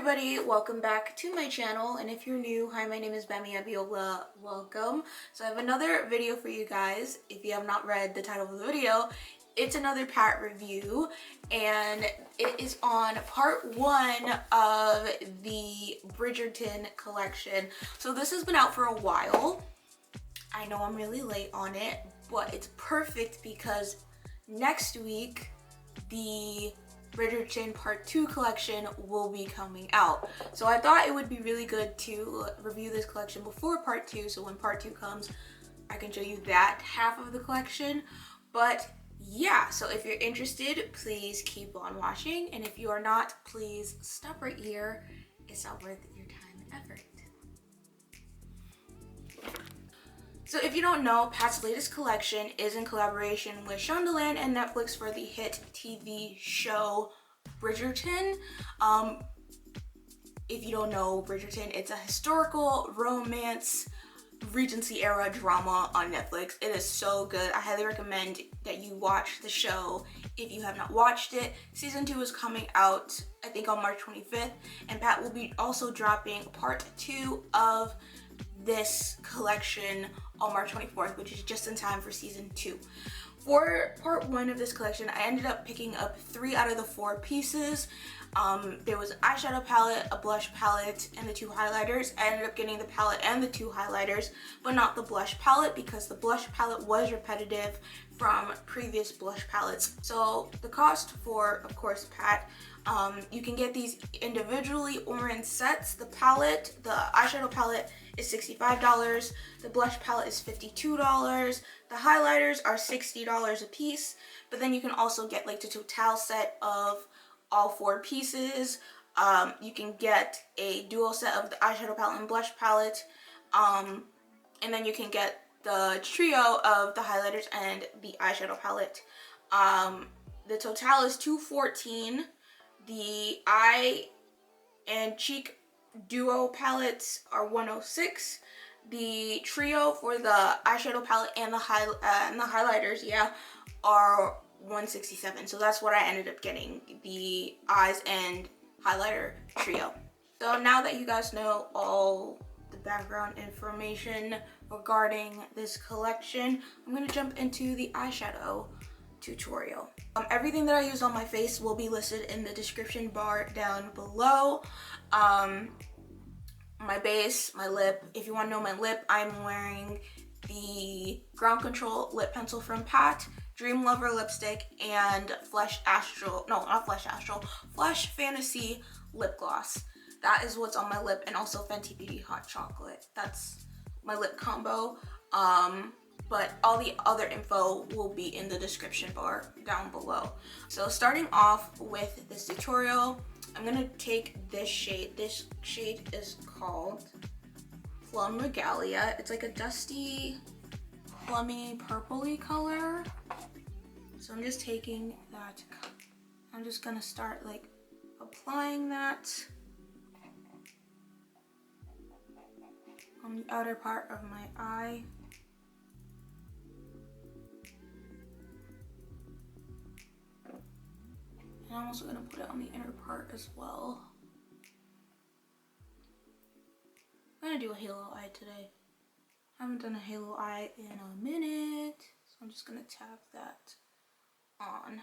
everybody, welcome back to my channel, and if you're new, hi, my name is Gbemi Abiola. Welcome. So I have another video for you guys. If you have not read the title of the video, it's another palette review, and it is on part 1 of the Bridgerton collection. So this has been out for a while. I know I'm really late on it, but it's perfect because next week the Bridgerton Part 2 collection will be coming out. So I thought it would be really good to review this collection before Part 2, so when Part 2 comes, I can show you that half of the collection. But yeah, so if you're interested, please keep on watching, and if you are not, please stop right here. It's not worth your time and effort. So if you don't know, Pat's latest collection is in collaboration with Shondaland and Netflix for the hit TV show Bridgerton. If you don't know Bridgerton, it's a historical romance Regency era drama on Netflix. It is so good. I highly recommend that you watch the show if you have not watched it. Season 2 is coming out, I think, on March 25th, and Pat will be also dropping part 2 of this collection on March 24th, which is just in time for season 2. For part 1 of this collection, I ended up picking up 3 out of the 4 pieces. There was an eyeshadow palette, a blush palette, and the 2 highlighters. I ended up getting the palette and the 2 highlighters, but not the blush palette because the blush palette was repetitive from previous blush palettes. So the cost for, of course, Pat, you can get these individually or in sets. The palette, the eyeshadow palette, is $65. The blush palette is $52. The highlighters are $60 a piece, but then you can also get like the total set of all 4 pieces. You can get a dual set of the eyeshadow palette and blush palette, and then you can get the trio of the highlighters and the eyeshadow palette. The total is $214. The eye and cheek duo palettes are $106. The trio for the eyeshadow palette and the highlighters, yeah, are $167. So that's what I ended up getting, the eyes and highlighter trio. So now that you guys know all the background information regarding this collection, I'm gonna jump into the eyeshadow tutorial. Everything that I use on my face will be listed in the description bar down below. My base, my lip. If you want to know my lip, I'm wearing the Ground Control lip pencil from Pat, Dream Lover lipstick, and Flesh Fantasy lip gloss. That is what's on my lip, and also Fenty Beauty Hot Chocolate. That's my lip combo. But all the other info will be in the description bar down below. So starting off with this tutorial, I'm gonna take this shade. This shade is called Plum Regalia. It's like a dusty, plummy, purpley color. So I'm just taking that. I'm just gonna start like applying that on the outer part of my eye. And I'm also gonna put it on the inner part as well. I'm gonna do a halo eye today. I haven't done a halo eye in a minute, so I'm just gonna tap that on.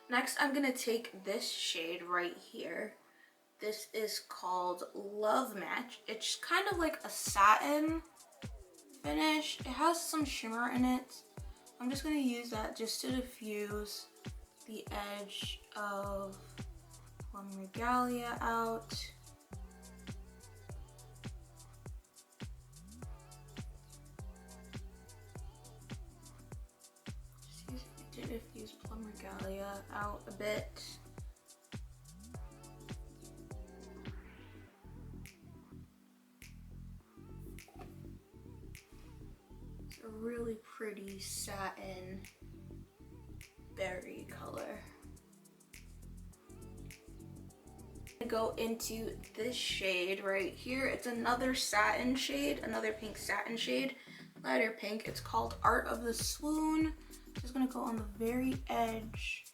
Next, I'm gonna take this shade right here. This is called Love Match. It's kind of like a satin finish. It has some shimmer in it. I'm just going to use that just to diffuse the edge of Plum Regalia out. Just using it to diffuse Plum Regalia out a bit. Really pretty satin berry color. I'm gonna go into this shade right here. It's another satin shade, another pink satin shade, lighter pink. It's called Art of the Swoon. Just gonna go on the very edge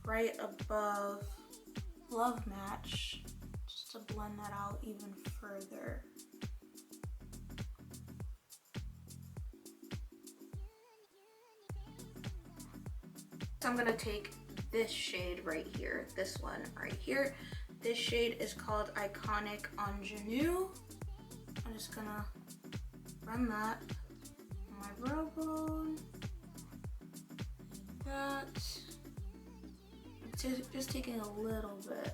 right above Love Match, just to blend that out even further. So I'm gonna take this shade right here, this one right here. This shade is called Iconic Ingenue. I'm just gonna run that on my brow bone, like that. Just taking a little bit.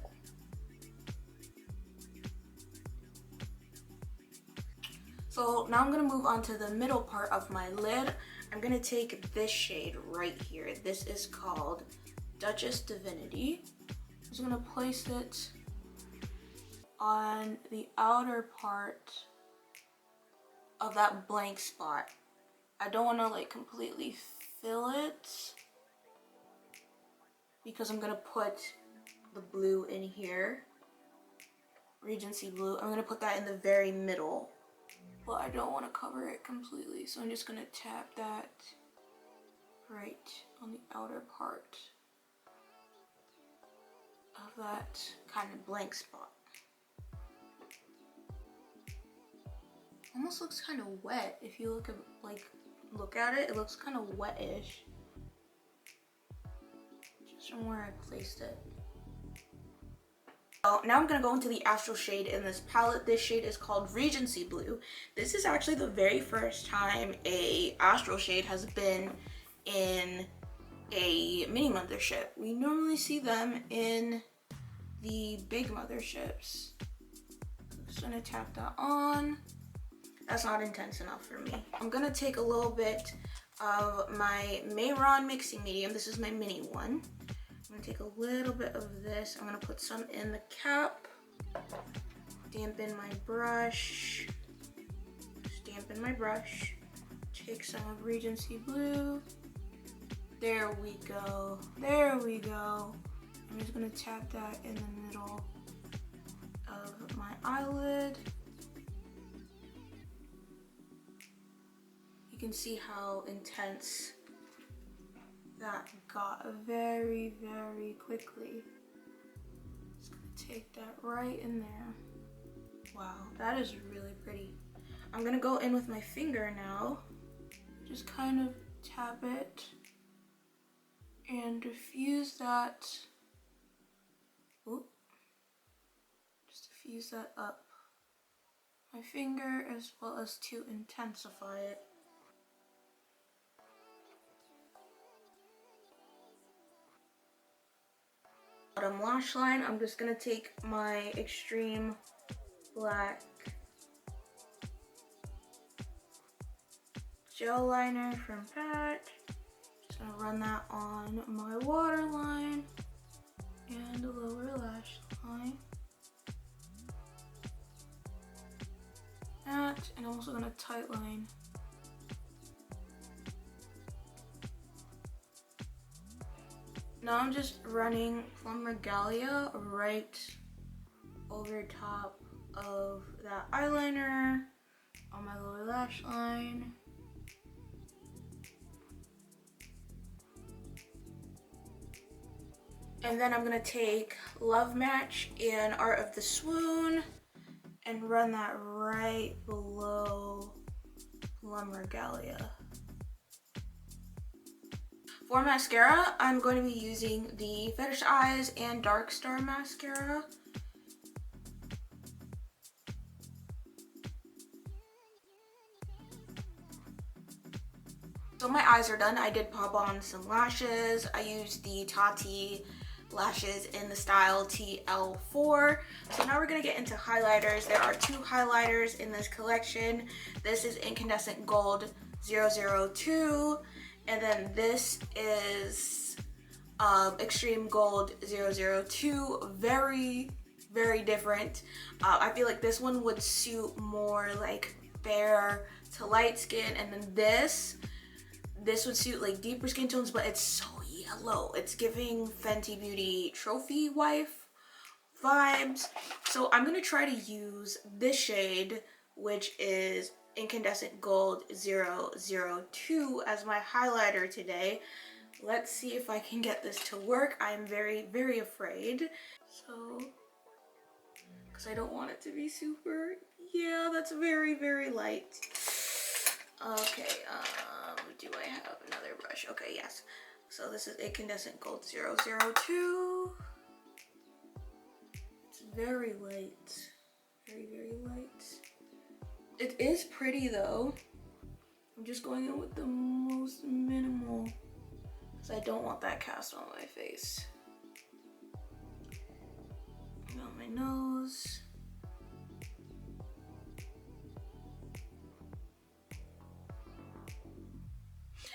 So now I'm gonna move on to the middle part of my lid. I'm gonna take this shade right here. This is called Duchess Divinity. I'm just gonna place it on the outer part of that blank spot. I don't wanna like completely fill it because I'm gonna put the blue in here, Regency Blue. I'm gonna put that in the very middle, but I don't want to cover it completely, so I'm just gonna tap that right on the outer part of that kind of blank spot. Almost looks kind of wet if you look at it. It looks kind of wettish, just from where I placed it. So now I'm going to go into the Astral shade in this palette. This shade is called Regency Blue. This is actually the very first time a Astral shade has been in a mini mothership. We normally see them in the big motherships. I'm just going to tap that on. That's not intense enough for me. I'm going to take a little bit of my Mayron mixing medium. This is my mini one. I'm gonna take a little bit of this. I'm gonna put some in the cap, dampen my brush, take some of Regency Blue. There we go, there we go. I'm just gonna tap that in the middle of my eyelid. You can see how intense that got very, very quickly. Just gonna take that right in there. Wow, that is really pretty. I'm gonna go in with my finger now. Just kind of tap it and diffuse that. Oop. Just diffuse that up my finger as well as to intensify it. Bottom lash line, I'm just gonna take my Xtreme black gel liner from Pat. Just gonna run that on my waterline and the lower lash line. That, and I'm also gonna tightline. Now I'm just running Plum Regalia right over top of that eyeliner on my lower lash line. And then I'm gonna take Love Match and Art of the Swoon and run that right below Plum Regalia. For mascara, I'm going to be using the FetishEyes and Dark Star mascara. So my eyes are done. I did pop on some lashes. I used the Tati lashes in the style TL4. So now we're gonna get into highlighters. There are two highlighters in this collection. This is Incandescent Gold 002. And then this is Extreme Gold 002. Very, very different. I feel like this one would suit more like fair to light skin, and then this would suit like deeper skin tones, but it's so yellow. It's giving Fenty Beauty trophy wife vibes. So I'm gonna try to use this shade, which is Incandescent Gold 002, as my highlighter today. Let's see if I can get this to work. I'm very, very afraid. So, because I don't want it to be super, yeah, that's very, very light. Okay, do I have another brush? Okay, yes. So this is Incandescent Gold 002. It's very light. Very, very light. It is pretty though. I'm just going in with the most minimal because I don't want that cast on my face. On my nose.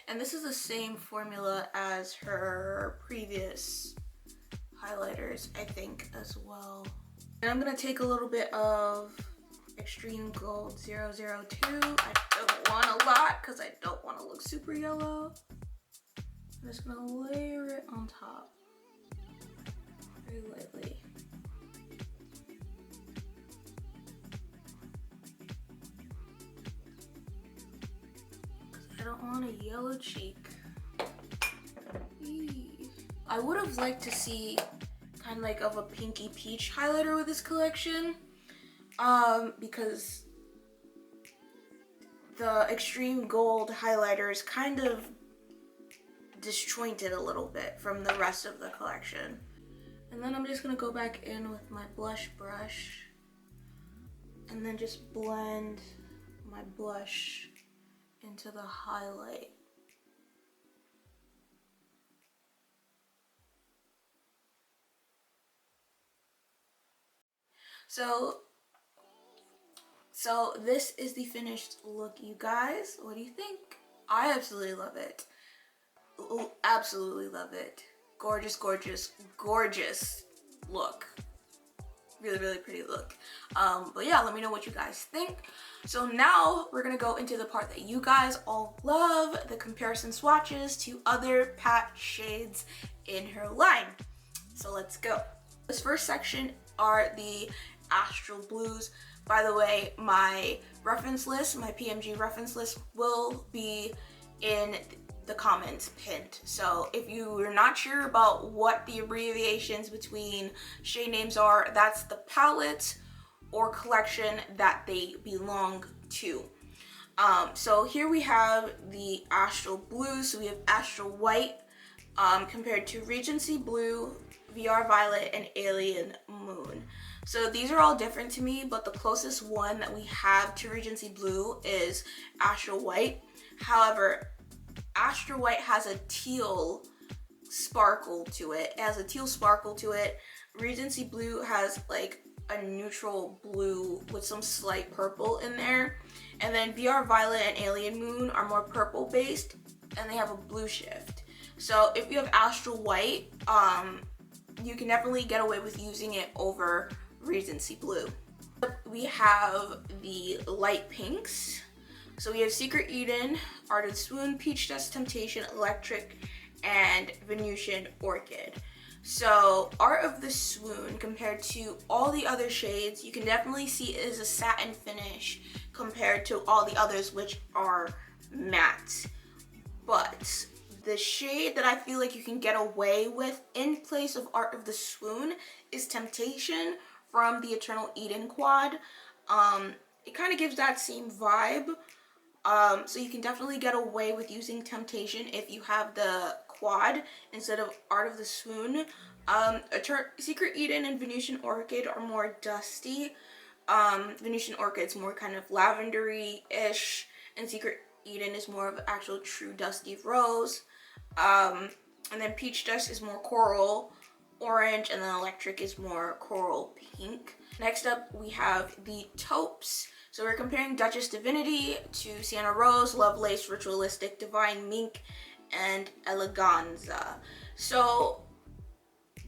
And this is the same formula as her previous highlighters, I think, as well. And I'm gonna take a little bit of Extreme Gold 002. I don't want a lot because I don't want to look super yellow. I'm just gonna layer it on top very lightly. I don't want a yellow cheek. Eee. I would have liked to see kind of like of a pinky peach highlighter with this collection. Because the Extreme Gold highlighter is kind of disjointed a little bit from the rest of the collection. And then I'm just gonna go back in with my blush brush and then just blend my blush into the highlight. So this is the finished look, you guys. What do you think? I absolutely love it. Absolutely love it. Gorgeous, gorgeous, gorgeous look. Really, really pretty look. But yeah, let me know what you guys think. So now we're gonna go into the part that you guys all love, the comparison swatches to other pat shades in her line. So let's go. This first section are the Astral Blues. By the way, my reference list, my PMG reference list will be in the comments pinned. So if you are not sure about what the abbreviations between shade names are, that's the palette or collection that they belong to. So here we have the Astral Blue. So we have Astral White compared to Regency Blue, VR Violet, and Alien Moon. So these are all different to me, but the closest one that we have to Regency Blue is Astral White. However, Astral White has a teal sparkle to it. It has a teal sparkle to it. Regency Blue has like a neutral blue with some slight purple in there. And then VR Violet and Alien Moon are more purple based and they have a blue shift. So if you have Astral White, you can definitely get away with using it over Regency Blue. We have the light pinks. So we have Secret Eden, Art of the Swoon, Peach Dust Temptation, Electric, and Venusian Orchid. So Art of the Swoon, compared to all the other shades, you can definitely see it is a satin finish compared to all the others, which are matte. But the shade that I feel like you can get away with in place of Art of the Swoon is Temptation from the Eternal Eden quad. It kind of gives that same vibe. So you can definitely get away with using Temptation if you have the quad instead of Art of the Swoon. Secret Eden and Venusian Orchid are more dusty. Venusian Orchid's more kind of lavendery-ish, and Secret Eden is more of actual true dusty rose. And then Peach Dust is more coral orange, and then Electric is more coral pink. Next up, we have the taupes. So we're comparing Duchess Divinity to Sienna Rose, Lovelace, Ritualistic, Divine Mink, and Eleganza. So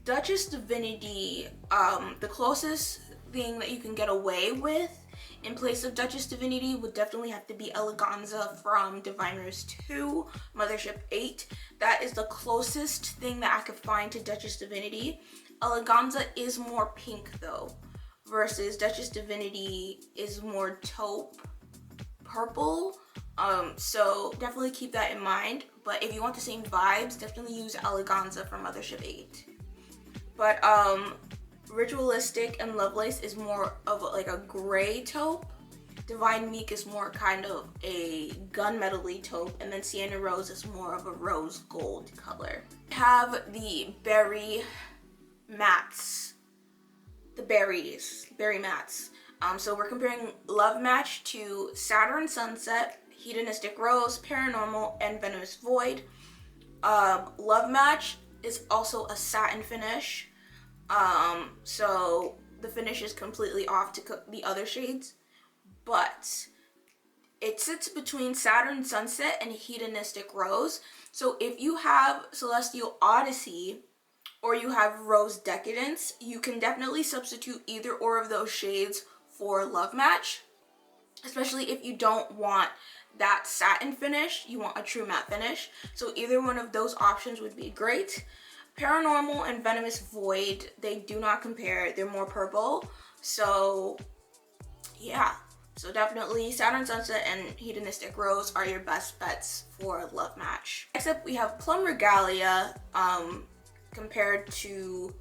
Duchess Divinity, the closest thing that you can get away with in place of Duchess Divinity would definitely have to be Eleganza from Divine Rose 2, Mothership 8. That is the closest thing that I could find to Duchess Divinity. Eleganza is more pink though, versus Duchess Divinity is more taupe purple. So definitely keep that in mind. But if you want the same vibes, definitely use Eleganza from Mothership 8. But Ritualistic and Lovelace is more of like a gray taupe. Divine Meek is more kind of a gunmetal-y taupe, and then Sienna Rose is more of a rose gold color. We have the berry mattes, the berry mattes. So we're comparing Love Match to Saturn Sunset, Hedonistic Rose, Paranormal, and Venomous Void. Love Match is also a satin finish. So the finish is completely off to the other shades, but it sits between Saturn Sunset and Hedonistic Rose. So if you have Celestial Odyssey or you have Rose Decadence, you can definitely substitute either or of those shades for Love Match, especially if you don't want that satin finish, you want a true matte finish. So either one of those options would be great. Paranormal and Venomous Void, they do not compare. They're more purple. So yeah, so definitely Saturn Sunset and Hedonistic Rose are your best bets for Love Match. Next up, we have Plum Regalia compared to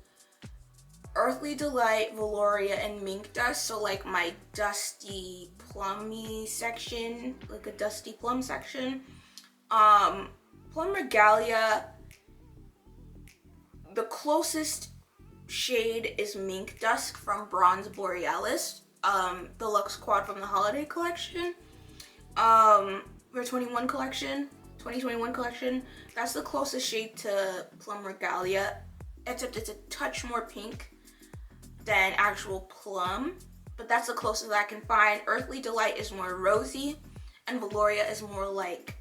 Earthly Delight, Valoria, and Mink Dust. So like my dusty plummy section, like a dusty plum section. Plum Regalia, the closest shade is Mink Dusk from Bronze Borealis, the Luxe Quad from the Holiday Collection, or 2021 collection. That's the closest shade to Plum Regalia, except it's a touch more pink than actual plum, but that's the closest I can find. Earthly Delight is more rosy, and Valoria is more like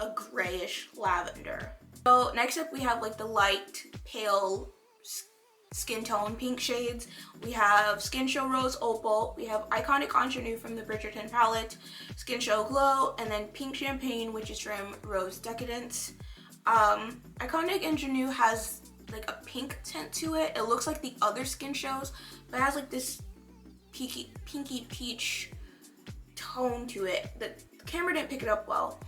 a grayish lavender. So next up we have like the light pale skin tone pink shades. We have Skin Show Rose Opal, we have Iconic Ingenue from the Bridgerton palette, Skin Show Glow, and then Pink Champagne, which is from Rose Decadence. Iconic Ingenue has like a pink tint to it. It looks like the other Skin Shows, but it has like this pinky peach tone to it. The camera didn't pick it up well,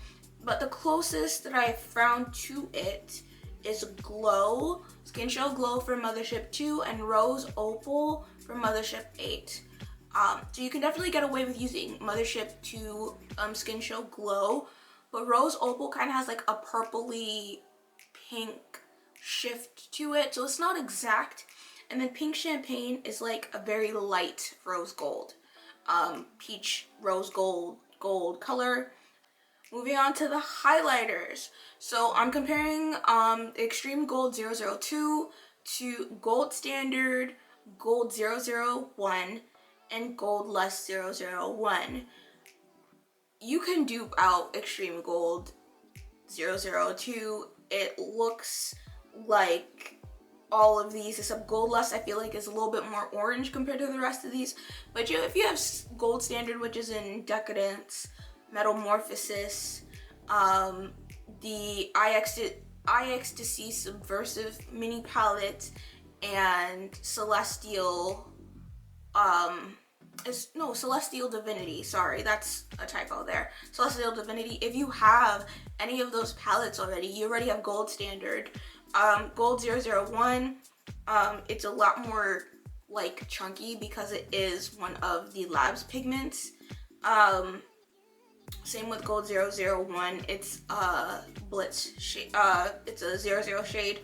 but the closest that I found to it is Glow, Skin Show Glow from Mothership 2, and Rose Opal from Mothership 8. So you can definitely get away with using Mothership 2 Skin Show Glow, but Rose Opal kind of has like a purpley pink shift to it, so it's not exact. And then Pink Champagne is like a very light rose gold, peach rose gold color. Moving on to the highlighters. So I'm comparing Extreme Gold 002 to Gold Standard Gold 001 and Gold Less 001. You can dupe out Extreme Gold 002. It looks like all of these, except Gold Lust I feel like is a little bit more orange compared to the rest of these. But if you have Gold Standard, which is in Decadence, Metamorphosis, the iEcstasy Subversive Mini Palette, and Celestial, Celestial Divinity, sorry, that's a typo there. Celestial Divinity, if you have any of those palettes already, you already have Gold Standard. Gold 001, it's a lot more like chunky because it is one of the Labs pigments. Same with Gold 001, it's a Blitz shade, it's a 00 shade.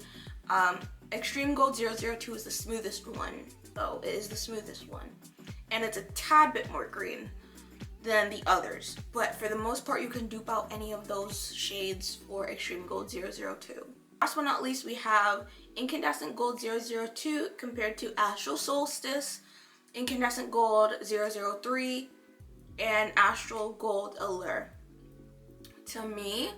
Extreme Gold 002 is the smoothest one, though. It is the smoothest one. And it's a tad bit more green than the others. But for the most part, you can dupe out any of those shades for Extreme Gold 002. Last but not least, we have Incandescent Gold 002 compared to Astral Solstice, Incandescent Gold 003, and Astral Gold Allure. To me,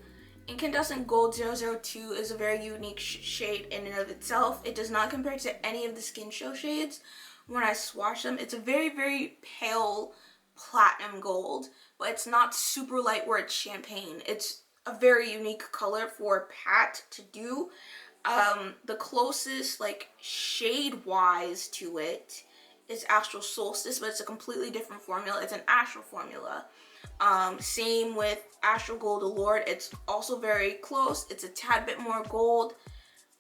Incandescent Gold 002 is a very unique shade in and of itself. It does not compare to any of the Skin Show shades. When I swatch them, it's a very, very pale platinum gold, but it's not super light where it's champagne. It's a very unique color for Pat to do. The closest like shade wise to it is Astral Solstice, but it's a completely different formula. It's an Astral formula. Same with Astral Gold Allure. It's also very close. It's a tad bit more gold,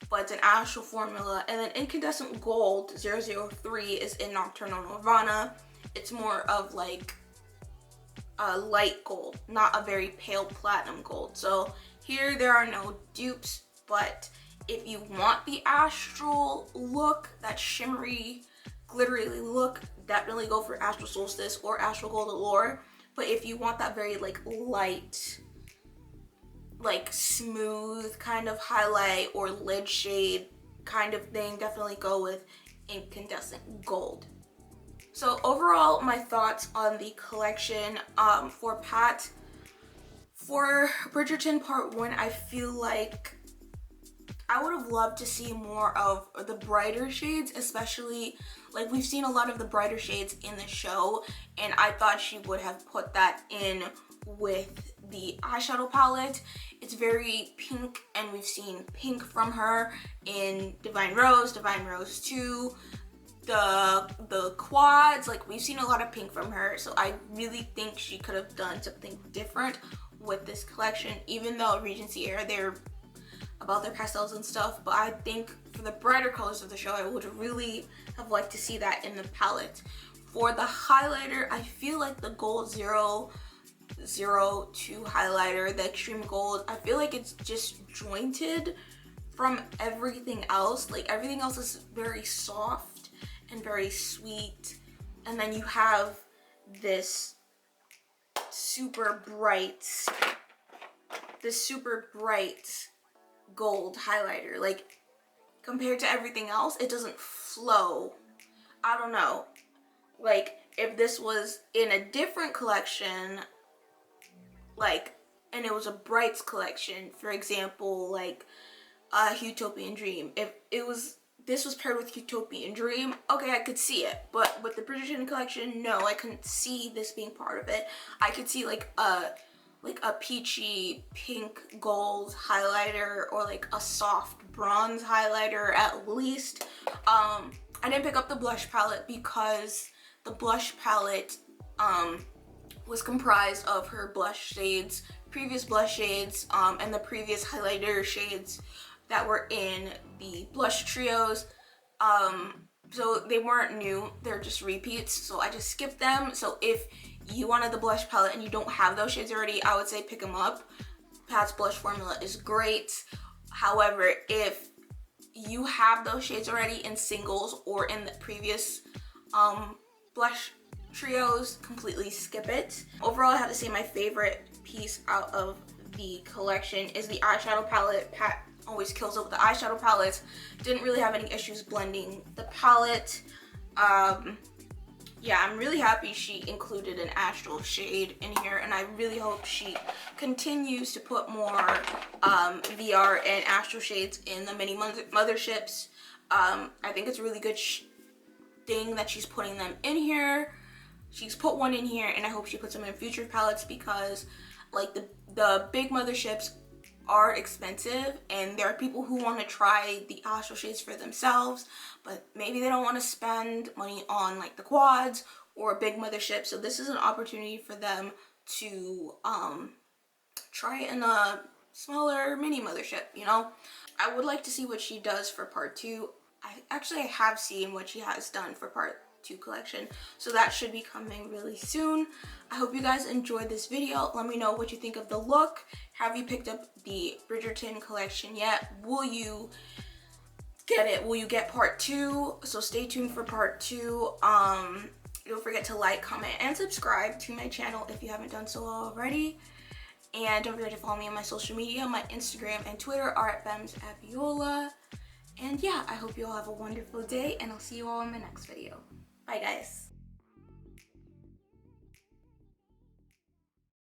but it's an Astral formula. And then Incandescent Gold 003 is in Nocturnal Nirvana. It's more of like a light gold, not a very pale platinum gold. So here there are no dupes, but if you want the Astral look, that shimmery, glittery look, definitely go for Astral Solstice or Astral Gold Allure. But if you want that very like light, like smooth kind of highlight or lid shade kind of thing, definitely go with Incandescent Gold. So overall, my thoughts on the collection for Pat. For Bridgerton Part 1, I feel like I would have loved to see more of the brighter shades, especially like we've seen a lot of the brighter shades in the show, and I thought she would have put that in with the eyeshadow palette. It's very pink, and we've seen pink from her in Divine Rose 2, the quads, like we've seen a lot of pink from her. So I really think she could have done something different with this collection, even though Regency era, they're about their pastels and stuff, but I think for the brighter colors of the show, I would really have liked to see that in the palette. For the highlighter, I feel like the Gold 002 highlighter, the Extreme Gold, I feel like it's just jointed from everything else. Like everything else is very soft and very sweet, and then you have this super bright gold highlighter. Like compared to everything else, it doesn't flow. I don't know, like if this was in a different collection, like, and it was a brights collection, for example, like Utopian Dream, if this was paired with Utopian Dream, okay, I could see it. But with the Bridgerton collection, no, I couldn't see this being part of it. I could see like a peachy pink gold highlighter, or like a soft bronze highlighter at least. I didn't pick up the blush palette because the blush palette was comprised of her blush shades, previous blush shades, and the previous highlighter shades that were in the blush trios. So they weren't new, they're just repeats, so I just skipped them. So if you wanted the blush palette and you don't have those shades already, I would say pick them up. Pat's blush formula is great. However, if you have those shades already in singles or in the previous blush trios, completely skip it. Overall, I have to say my favorite piece out of the collection is the eyeshadow palette. Pat always kills it with the eyeshadow palettes. Didn't really have any issues blending the palette. Yeah, I'm really happy she included an Astral shade in here, and I really hope she continues to put more VR and Astral shades in the mini motherships. I think it's a really good thing that she's putting them in here. She's put one in here, and I hope she puts them in future palettes, because like the big motherships are expensive, and there are people who want to try the Astral shades for themselves, but maybe they don't want to spend money on like the quads or a big mothership. So this is an opportunity for them to try in a smaller mini mothership, you know. I would like to see what she does for part 2. I have seen what she has done for part 2 collection, so that should be coming really soon. I hope you guys enjoyed this video. Let me know what you think of the look. Have you picked up the Bridgerton collection yet? Will you get it? Will you get part 2? So stay tuned for part 2. Don't forget to like, comment, and subscribe to my channel if you haven't done so already. And don't forget to follow me on my social media. My Instagram and Twitter are at gbemsabiola. And yeah, I hope you all have a wonderful day, and I'll see you all in my next video. Bye guys.